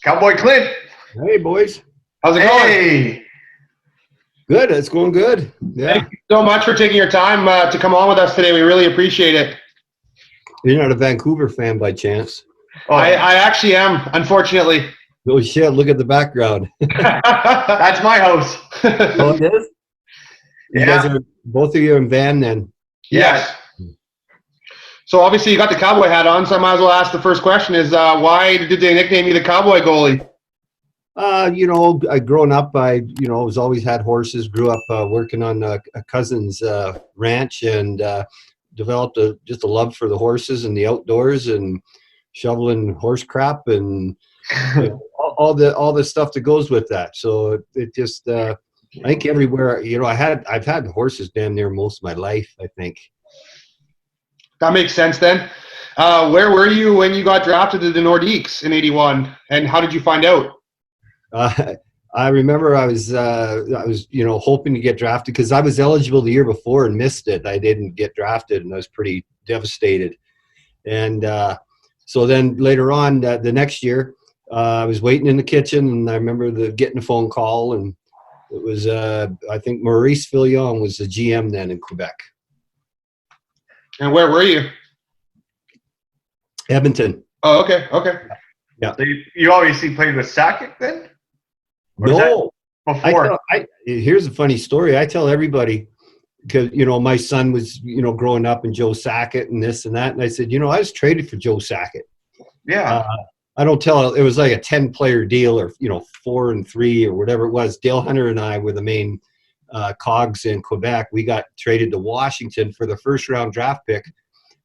Cowboy Clint. Hey, boys. How's it going? Good. It's going good. Yeah. Thank you so much for taking your time to come on with us today. We really appreciate it. You're not a Vancouver fan by chance? Oh, I actually am, unfortunately. Oh, shit. Look at the background. That's my house. Oh, it is? You guys are, both of you are in Van then? Yes. So obviously you got the cowboy hat on, so I might as well ask the first question is why did they nickname you the cowboy goalie? Growing up, I was always had horses, grew up working on a cousin's ranch and developed just a love for the horses and the outdoors and shoveling horse crap and all the stuff that goes with that. So it just, I think everywhere, I've had horses damn near most of my life, I think. That makes sense then. Where were you when you got drafted to the Nordiques in '81, and how did you find out? I remember I was hoping to get drafted because I was eligible the year before and missed it. I didn't get drafted, and I was pretty devastated. And so then later on, the next year, I was waiting in the kitchen, and I remember getting a phone call, and it was I think Maurice Fillon was the GM then in Quebec. And where were you? Edmonton. Oh, okay. Yeah. So you obviously played with Sakic then? Or no. Before. Here's a funny story. I tell everybody because, my son was, growing up in Joe Sakic and this and that. And I said, I was traded for Joe Sakic. Yeah. I don't tell. It was like a 10-player deal or, 4 and 3 or whatever it was. Dale Hunter and I were the main cogs in Quebec. We got traded to Washington for the first-round draft pick,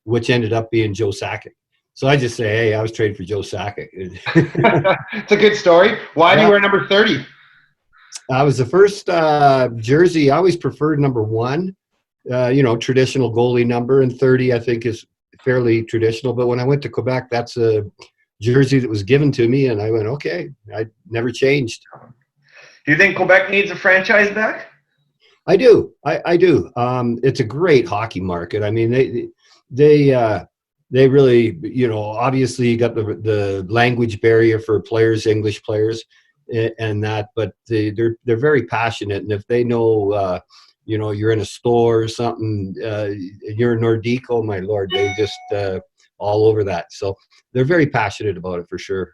which ended up being Joe Sakic. So I just say, hey, I was traded for Joe Sakic. It's a good story. Why do you wear number 30? I was the first jersey. I always preferred number 1, traditional goalie number, and 30 I think is fairly traditional. But when I went to Quebec, that's a jersey that was given to me, and I went, okay. I never changed. Do you think Quebec needs a franchise back? I do. I do. It's a great hockey market. I mean, they really, obviously you got the language barrier for players, English players, and that, but they're very passionate. And if they know, you're in a store or something, you're a Nordique, oh my Lord, they just all over that. So they're very passionate about it for sure.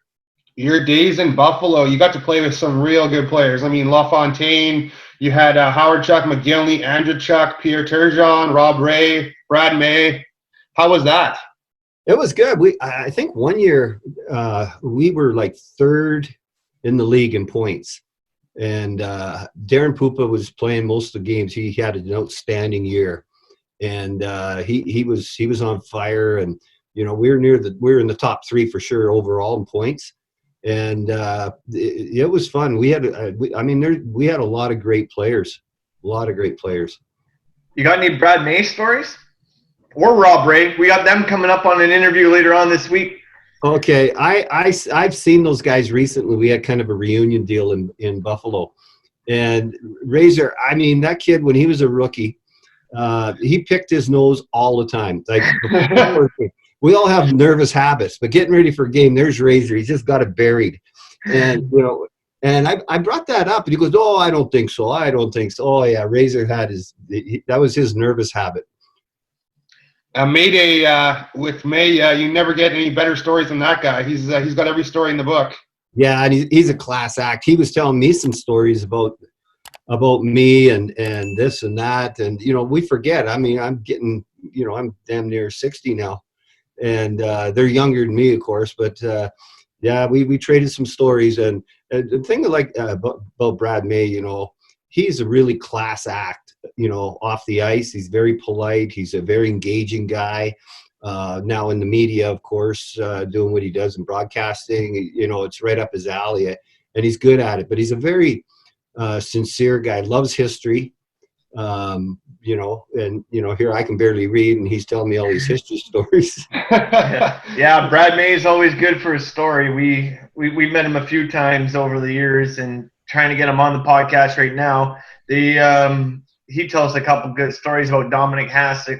Your days in Buffalo, you got to play with some real good players. I mean, LaFontaine, you had Malarchuck, McGinley, Andreychuk, Pierre Turgeon, Rob Ray, Brad May. How was that? It was good. I think one year we were like 3rd in the league in points, and Darren Pupa was playing most of the games. He had an outstanding year, and he was on fire. And we were in the top 3 for sure overall in points, and it was fun. We had we had a lot of great players, You got any Brad May stories? Or Rob Ray. We got them coming up on an interview later on this week. Okay, I've seen those guys recently. We had kind of a reunion deal in Buffalo, and Razor. I mean, that kid when he was a rookie, he picked his nose all the time. Like we all have nervous habits, but getting ready for a game, there's Razor. He's just got it buried, and And I brought that up, and he goes, "Oh, I don't think so. I don't think so." Oh yeah, Razor had that was his nervous habit. Mayday with May, you never get any better stories than that guy. He's got every story in the book. Yeah, and he's a class act. He was telling me some stories about me and this and that, and we forget. I mean, I'm getting I'm damn near 60 now, and they're younger than me, of course. But yeah, we traded some stories, and the thing I like about Brad May, he's a really class act. Off the ice, he's very polite. He's a very engaging guy. Now in the media, of course, doing what he does in broadcasting, it's right up his alley, and he's good at it. But he's a very sincere guy. Loves history. And here I can barely read, and he's telling me all these history stories. Yeah, Brad May is always good for a story. We met him a few times over the years, and trying to get him on the podcast right now. He tells a couple good stories about Dominic Hasek.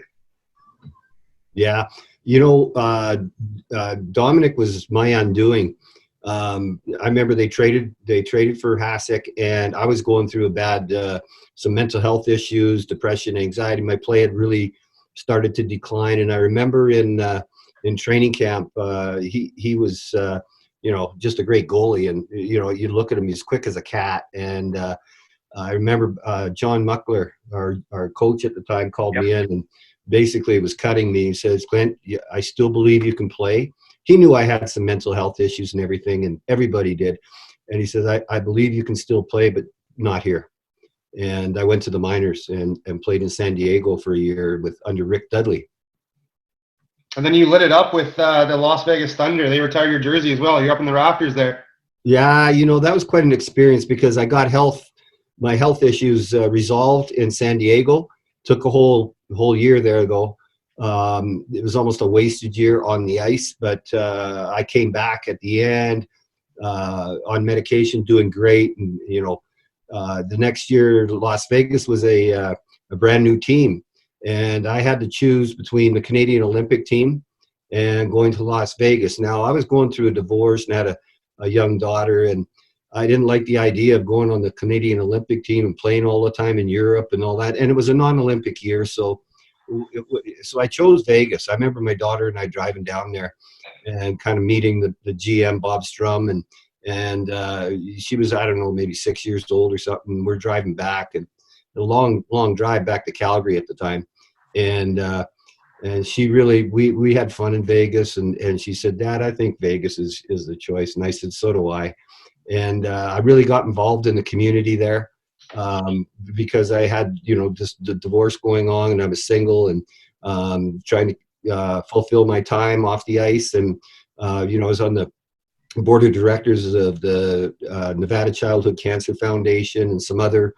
Yeah, Dominic was my undoing. I remember they traded for Hasek, and I was going through a bad, some mental health issues, depression, anxiety. My play had really started to decline. And I remember in training camp, he was, just a great goalie. And, you look at him, he's quick as a cat. And I remember John Muckler, our coach at the time, called me in and basically was cutting me. He says, Clint, I still believe you can play. He knew I had some mental health issues and everything, and everybody did. And he says, I believe you can still play, but not here. And I went to the minors and played in San Diego for a year under Rick Dudley. And then you lit it up with the Las Vegas Thunder. They retired your jersey as well. You're up in the rafters there. Yeah, that was quite an experience because I got my health issues resolved in San Diego. Took a whole year there, though. It was almost a wasted year on the ice, but I came back at the end on medication, doing great. And the next year, Las Vegas was a brand new team, and I had to choose between the Canadian Olympic team and going to Las Vegas. Now, I was going through a divorce and had a young daughter, and I didn't like the idea of going on the Canadian Olympic team and playing all the time in Europe and all that. And it was a non-Olympic year, so I chose Vegas. I remember my daughter and I driving down there and kind of meeting the GM, Bob Strum, and she was, I don't know, maybe 6 years old or something. We're driving back, and a long drive back to Calgary at the time. And she really, we had fun in Vegas, and she said, Dad, I think Vegas is the choice. And I said, so do I. And I really got involved in the community there because I had, just the divorce going on, and I was single and trying to fulfill my time off the ice. And, I was on the board of directors of the Nevada Childhood Cancer Foundation and some other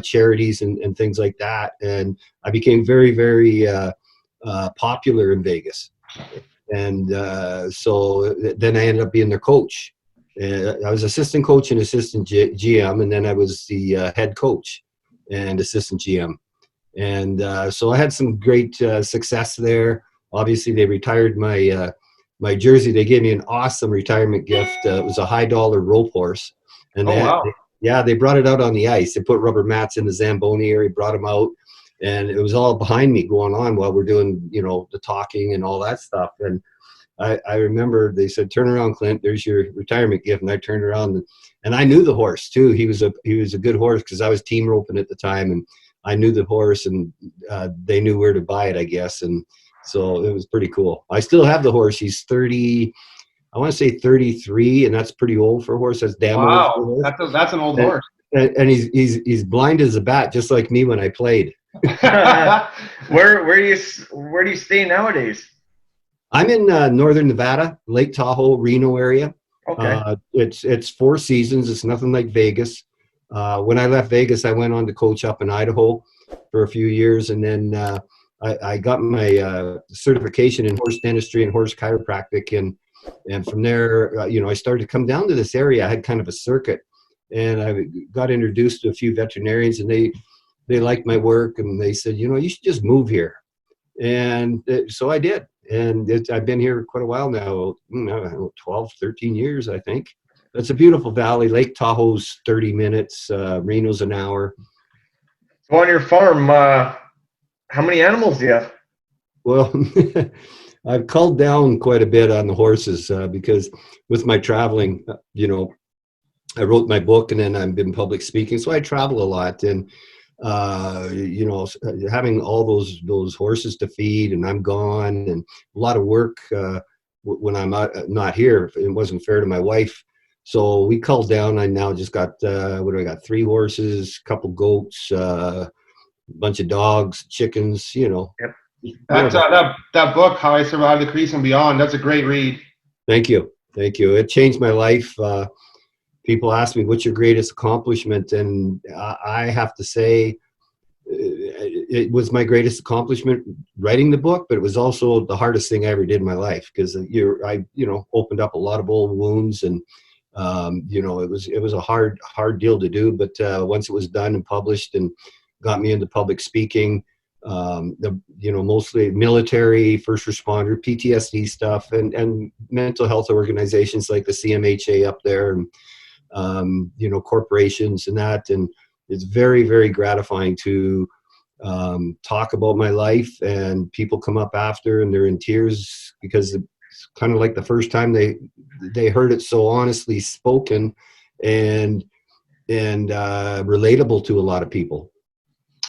charities and things like that. And I became very, very popular in Vegas. And so then I ended up being their coach. I was assistant coach and assistant GM, and then I was the head coach and assistant GM. And so I had some great success there. Obviously, they retired my jersey. They gave me an awesome retirement gift. It was a high-dollar rope horse. And they brought it out on the ice. They put rubber mats in the Zamboni area, brought them out, and it was all behind me going on while we're doing, the talking and all that stuff. And I remember they said, turn around, Clint, there's your retirement gift. And I turned around and I knew the horse too. He was a good horse because I was team roping at the time, and I knew the horse, and they knew where to buy it, I guess. And so it was pretty cool. I still have the horse. He's 30, I want to say 33, and that's pretty old for a horse. That's damn old for a horse. That's an old horse. And he's blind as a bat, just like me when I played. Where do you stay nowadays? I'm in northern Nevada, Lake Tahoe, Reno area. Okay. It's 4 seasons. It's nothing like Vegas. When I left Vegas, I went on to coach up in Idaho for a few years, and then I got my certification in horse dentistry and horse chiropractic, and from there, I started to come down to this area. I had kind of a circuit, and I got introduced to a few veterinarians, and they liked my work, and they said, you should just move here. And so I did. And I've been here quite a while now, 12, 13 years, I think. It's a beautiful valley. Lake Tahoe's 30 minutes, Reno's an hour. So on your farm, how many animals do you have? Well, I've culled down quite a bit on the horses because with my traveling, I wrote my book, and then I've been public speaking. So I travel a lot, and having all those horses to feed, and I'm gone, and a lot of work when I'm not here. It wasn't fair to my wife, so we culled down. I now just got I got 3 horses, a couple goats, a bunch of dogs, chickens. Yep. That book, How I Survived the Crease and Beyond, that's a great read. Thank you. It changed my life. People ask me, what's your greatest accomplishment? And I have to say it was my greatest accomplishment writing the book, but it was also the hardest thing I ever did in my life because I opened up a lot of old wounds, and it was a hard deal to do. But once it was done and published and got me into public speaking, mostly military, first responder, PTSD stuff, and mental health organizations like the CMHA up there, and corporations and that. And it's very, very gratifying to talk about my life, and people come up after and they're in tears because it's kind of like the first time they heard it so honestly spoken and relatable to a lot of people.